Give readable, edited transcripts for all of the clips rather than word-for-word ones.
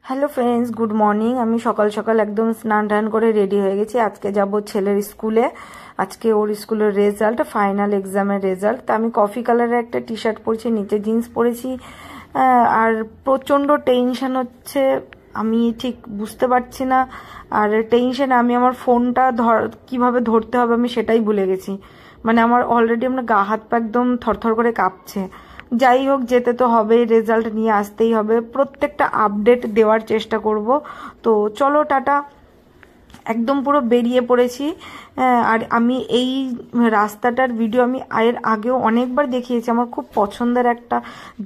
Hello friends, good morning. আমি সকাল সকাল একদম স্নান টান করে রেডি হয়ে গেছি। আজকে যাব ছেলের স্কুলে। আজকে ওর স্কুলের রেজাল্ট, ফাইনাল এক্সামের রেজাল্ট। তা আমি কফি কালারের একটা টি শার্ট পরেছি, নিচে জিন্স পরেছি। আর প্রচণ্ড টেনশন হচ্ছে, আমি ঠিক বুঝতে পারছি না। আর টেনশনে আমি আমার ফোনটা কিভাবে ধরতে হবে আমি সেটাই ভুলে গেছি। মানে আমার অলরেডি আমার গা হাত পা একদম থরথর করে কাঁপছে। যাই হোক, যেতে তো হবে, রেজাল্ট নিয়ে আসতেই হবে। প্রত্যেকটা আপডেট দেওয়ার চেষ্টা করব। তো চলো, টাটা। একদম পুরো বেরিয়ে পড়েছি। আর আমি এই রাস্তাটার ভিডিও আমি এর আগেও অনেকবার দেখিয়েছি। আমার খুব পছন্দের একটা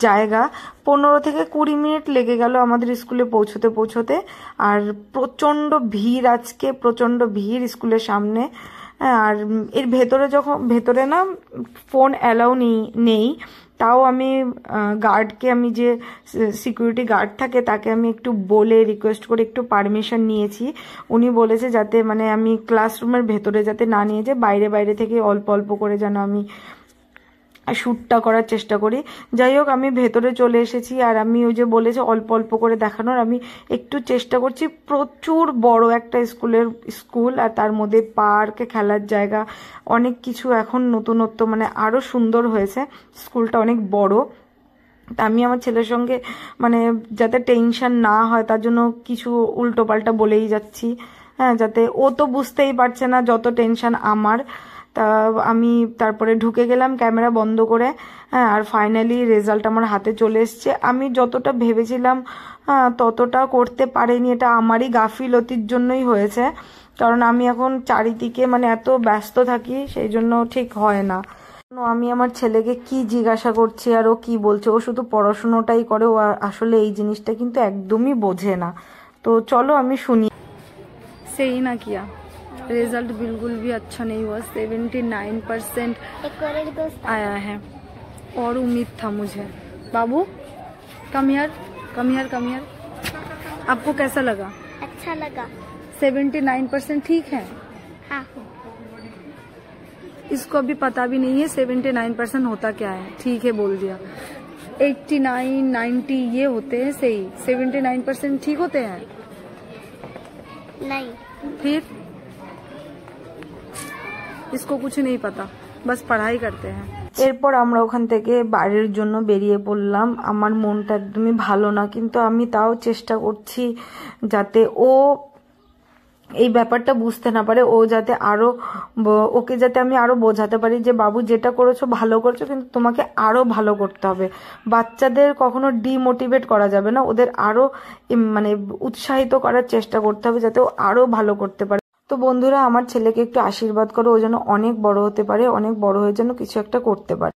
জায়গা। 15 থেকে 20 মিনিট লেগে গেল আমাদের স্কুলে পৌঁছতে। আর প্রচণ্ড ভিড়, আজকে প্রচণ্ড ভিড় স্কুলের সামনে। আর এর ভেতরে না ফোন অ্যালাউ নেই। তাও আমি গার্ডকে, আমি যে সিকিউরিটি গার্ড থাকে তাকে আমি একটু বলে রিকোয়েস্ট করে একটু পারমিশন নিয়েছি। উনি বলেছে যাতে মানে আমি ক্লাসরুমের ভেতরে যাতে না নিয়ে যাই, বাইরে থেকে অল্প অল্প করে যেন আমি শ্যুটটা করার চেষ্টা করি। যাই হোক, আমি ভেতরে চলে এসেছি। আর আমি ওই যে বলেছে অল্প অল্প করে দেখানোর, আমি একটু চেষ্টা করছি। প্রচুর বড় একটা স্কুল, আর তার মধ্যে পার্ক, খেলার জায়গা, অনেক কিছু এখন নতুনত্ব, মানে আরো সুন্দর হয়েছে। স্কুলটা অনেক বড়। তা আমি আমার ছেলের সঙ্গে মানে যাতে টেনশন না হয় তার জন্য কিছু উল্টো পাল্টা বলেই যাচ্ছি। হ্যাঁ, যাতে ও তো বুঝতেই পারছে না যত টেনশন আমার। তা আমি তারপরে ঢুকে গেলাম ক্যামেরা বন্ধ করে। হ্যাঁ, আর ফাইনালি রেজাল্ট আমার হাতে চলে এসছে। আমি যতটা ভেবেছিলাম ততটা করতে পারিনি। এটা আমারই গাফিলতির জন্যই হয়েছে, কারণ আমি এখন চারিদিকে মানে এত ব্যস্ত থাকি, সেই জন্য ঠিক হয় না। আমি আমার ছেলেকে কি জিজ্ঞাসা করছি আর ও কি বলছে, ও শুধু পড়াশুনোটাই করে, ও আসলে এই জিনিসটা কিন্তু একদমই বোঝে না। তো চলো আমি শুনি। सही ना किया, रिजल्ट बिल्कुल भी अच्छा नहीं हुआ। 79% आया है और उम्मीद था मुझे। बाबू कम हियर। आपको कैसा लगा? अच्छा लगा। 79% ठीक है? हाँ। इसको अभी पता भी नहीं है 79% होता क्या है। ठीक है बोल दिया। 89, 90 ये होते हैं सही। 79% ठीक होते हैं? नहीं। फिर इसको कुछ नहीं पता, बस पढ़ाई करते हैं। এরপর আমরা ওখান থেকে বাইরের জন্য বেরিয়ে পড়লাম। আমার মনটা একদমই ভালো না, কিন্তু আমি তাও চেষ্টা করছি যাতে ও এই ব্যাপারটা বুঝতে না পারে। ওকে যাতে আমি আরো বোঝাতে পারি যে বাবু যেটা করেছো ভালো করেছো, কিন্তু তোমাকে আরো ভালো করতে হবে। বাচ্চাদের কখনো ডিমোটিভেট করা যাবে না, ওদের আরো মানে উৎসাহিত করার চেষ্টা করতে হবে যাতে ও আরো ভালো করতে পারে। তো বন্ধুরা, আমার ছেলেকে একটু আশীর্বাদ করো, ও যেন অনেক বড় হতে পারে, অনেক বড় হয়ে যেন কিছু একটা করতে পারে।